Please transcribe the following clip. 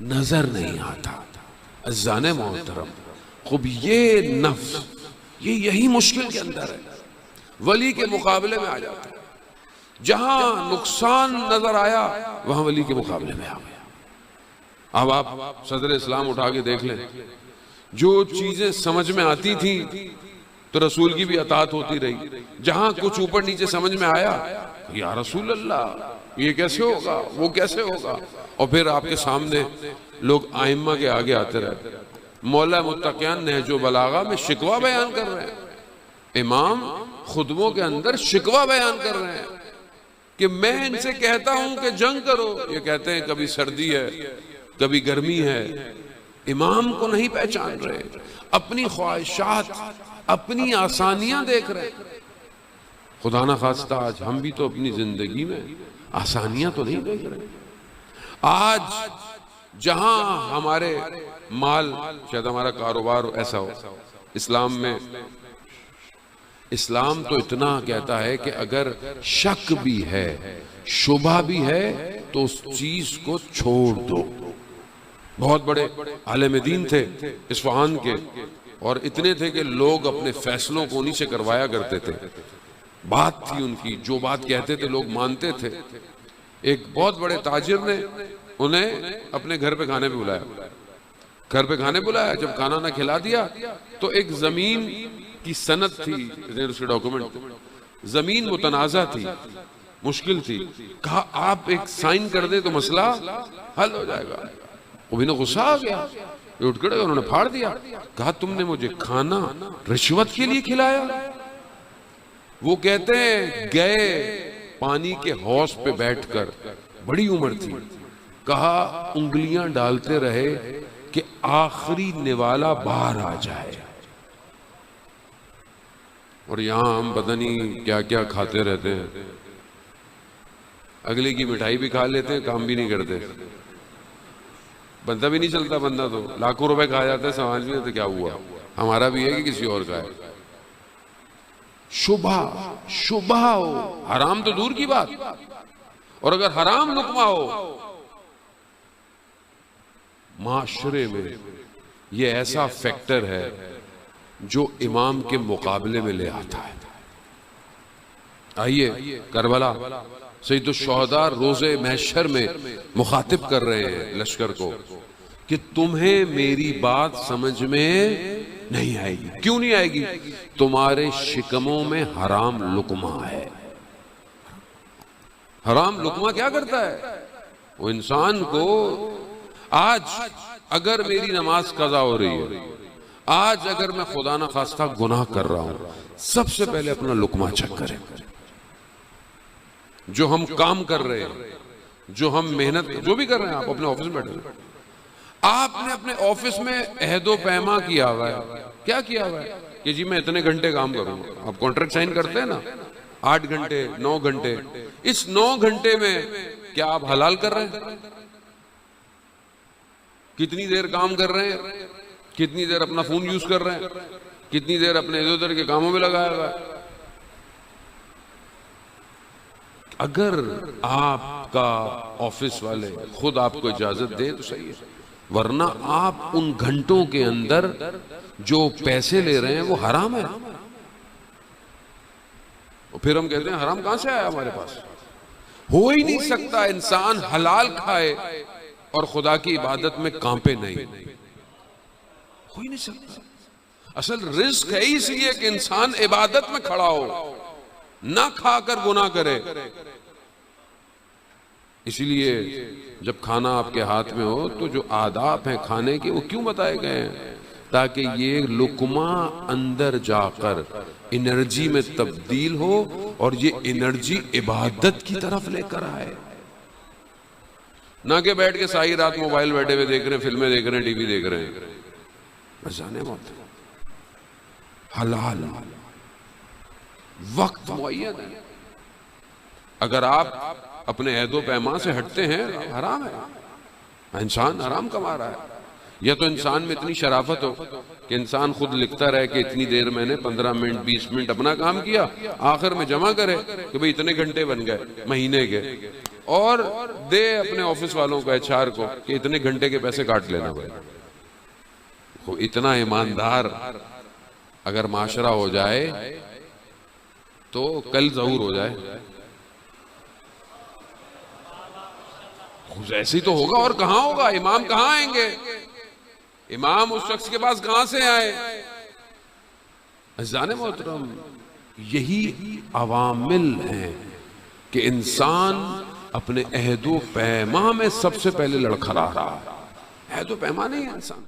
نظر نہیں آتا۔ عزیزان محترم، خوب یہ نفس یہی مشکل کے اندر ہے، ولی کے مقابلے میں آ جاتا ہے۔ جہاں نقصان نظر آیا وہاں ولی کے مقابلے میں آ گیا۔ اب آپ صدر اسلام اٹھا کے دیکھ لیں، جو چیزیں سمجھ میں آتی تھیں تو رسول کی بھی اطاعت ہوتی رہی، جہاں کچھ اوپر نیچے سمجھ میں آیا، یا رسول اللہ یہ کیسے ہوگا، وہ کیسے ہوگا، اور پھر آپ کے سامنے لوگ ائمہ کے آگے آتے رہے۔ مولا متقیان نہج و بلاغہ میں شکوہ بیان کر رہے ہیں، امام خطبوں کے اندر شکوہ بیان کر رہے ہیں کہ میں ان سے کہتا ہوں کہ جنگ کرو، یہ کہتے ہیں کبھی سردی ہے کبھی گرمی ہے۔ امام کو نہیں پہچان رہے، اپنی خواہشات اپنی آسانیاں دیکھ رہے۔ خدا نہ خواستہ آج ہم بھی تو اپنی زندگی میں آسانیاں تو نہیں دیکھ رہے۔ آج جہاں ہمارے مال، شاید ہمارا کاروبار ایسا ہو، اسلام میں اسلام تو اتنا کہتا ہے کہ اگر شک بھی ہے شبہ بھی ہے تو اس چیز کو چھوڑ دو۔ بہت بڑے عالم دین تھے اصفہان کے، اور اتنے تھے کہ لوگ اپنے فیصلوں کو انہی سے کروایا کرتے تھے۔ بات تھی ان کی، جو بات کہتے تھے لوگ مانتے تھے۔ ایک بہت بڑے تاجر نے انہیں اپنے گھر پہ کھانے پہ بلایا، گھر پہ کھانے بلایا۔ جب کھانا نہ کھلا دیا تو ایک زمین کی سند تھی، اس کے ڈاکومنٹ، زمین متنازع تھی، مشکل تھی۔ کہا آپ ایک سائن کر دیں تو مسئلہ حل ہو جائے گا۔ وہ بھی غصہ آ گیا، یہ اٹھ کھڑے انہوں نے پھاڑ دیا۔ کہا تم نے مجھے کھانا رشوت کے لیے کھلایا؟ وہ کہتے ہیں گئے پانی کے حوض پہ بیٹھ کر، بڑی عمر تھی، کہا انگلیاں ڈالتے رہے کہ آخری نوالا باہر آ جائے۔ اور یہاں ہم پتہ نہیں کیا کیا کھاتے رہتے ہیں، اگلے کی مٹھائی بھی کھا لیتے ہیں، کام بھی نہیں کرتے، بندہ بھی نہیں چلتا۔ بندہ تو لاکھوں روپے کھا جاتا ہے، سمجھ بھی نہیں تو کیا ہوا، ہمارا بھی ہے کہ کسی اور کا ہے۔ شبہ ہو، حرام تو دور کی بات، اور اگر حرام لقمہ ہو معاشرے میں، یہ ایسا فیکٹر ہے جو امام کے مقابلے میں لے آتا ہے۔ آئیے کربلا، سید الشہداء روز محشر میں مخاطب کر رہے ہیں لشکر کو کہ تمہیں میری بات سمجھ میں نہیں آئے گی۔ کیوں نہیں آئے گی؟ تمہارے شکموں میں حرام لقمہ ہے۔ حرام لقمہ کیا کرتا ہے؟ وہ انسان کو، آج اگر میری نماز قضا ہو رہی ہے، آج اگر میں خدا نہ خواستہ گناہ کر رہا ہوں، سب سے پہلے اپنا لقمہ چیک کریں۔ جو ہم کام کر رہے ہیں، جو ہم محنت، جو بھی کر رہے ہیں، آپ اپنے آفس میں بیٹھے ہیں، آپ نے اپنے آفس میں عہد و پیما کیا ہوا ہے۔ کیا کیا ہوا ہے کہ جی میں اتنے گھنٹے کام کروں گا۔ آپ کانٹریکٹ سائن کرتے ہیں نا، 8 گھنٹے 9 گھنٹے، اس 9 گھنٹے میں کیا آپ حلال کر رہے ہیں؟ کتنی دیر کام کر رہے ہیں؟ کتنی دیر اپنا فون یوز کر رہے ہیں؟ کتنی دیر اپنے ادھر ادھر کے کاموں میں لگایا ہوا ہے؟ اگر آپ کا آفس والے خود آپ کو اجازت دے تو صحیح ہے، ورنہ آپ ان گھنٹوں کے اندر جو پیسے لے رہے ہیں وہ حرام ہے۔ پھر ہم کہتے ہیں حرام کہاں سے آیا ہمارے پاس؟ ہو ہی نہیں سکتا انسان حلال کھائے اور خدا کی عبادت میں کانپے نہیں، ہو ہی نہیں سکتا۔ اصل رزق ہے اس لیے کہ انسان عبادت میں کھڑا ہو، نہ کھا کر گناہ کرے۔ اسی لیے جب کھانا آپ کے ہاتھ میں ہو تو جو آداب ہیں کھانے کے وہ کیوں بتائے گئے ہیں؟ تاکہ یہ لقمہ اندر جا کر انرجی میں تبدیل ہو اور یہ انرجی عبادت کی طرف لے کر آئے، نہ کہ بیٹھ کے ساری رات موبائل بیٹھے ہوئے دیکھ رہے ہیں، فلمیں دیکھ رہے ہیں، ٹی وی دیکھ رہے ہیں۔ بس جانے موت حلال وقت معین ہے۔ اگر آپ اپنے عہد و پیما سے ہٹتے ہیں حرام ہے، انسان حرام کما رہا ہے۔ یا تو انسان میں اتنی شرافت ہو کہ انسان خود لکھتا رہے کہ اتنی دیر میں نے 15 منٹ 20 منٹ اپنا کام کیا، آخر میں جمع کرے کہ بھئی اتنے گھنٹے بن گئے مہینے کے، اور دے اپنے آفس والوں کو HR کو کہ اتنے گھنٹے کے پیسے کاٹ لینا پڑے. اتنا ایماندار اگر معاشرہ ہو جائے تو کل ظہور ہو جائے. ایسی تو ہوگا، اور کہاں ہوگا؟ امام کہاں آئیں گے؟ امام اس شخص کے پاس کہاں سے آئے؟ عزیزان محترم، یہی عوامل ہیں کہ انسان اپنے عہد و پیما میں سب سے پہلے لڑکھڑا رہا. عہد و پیما نہیں ہے انسان.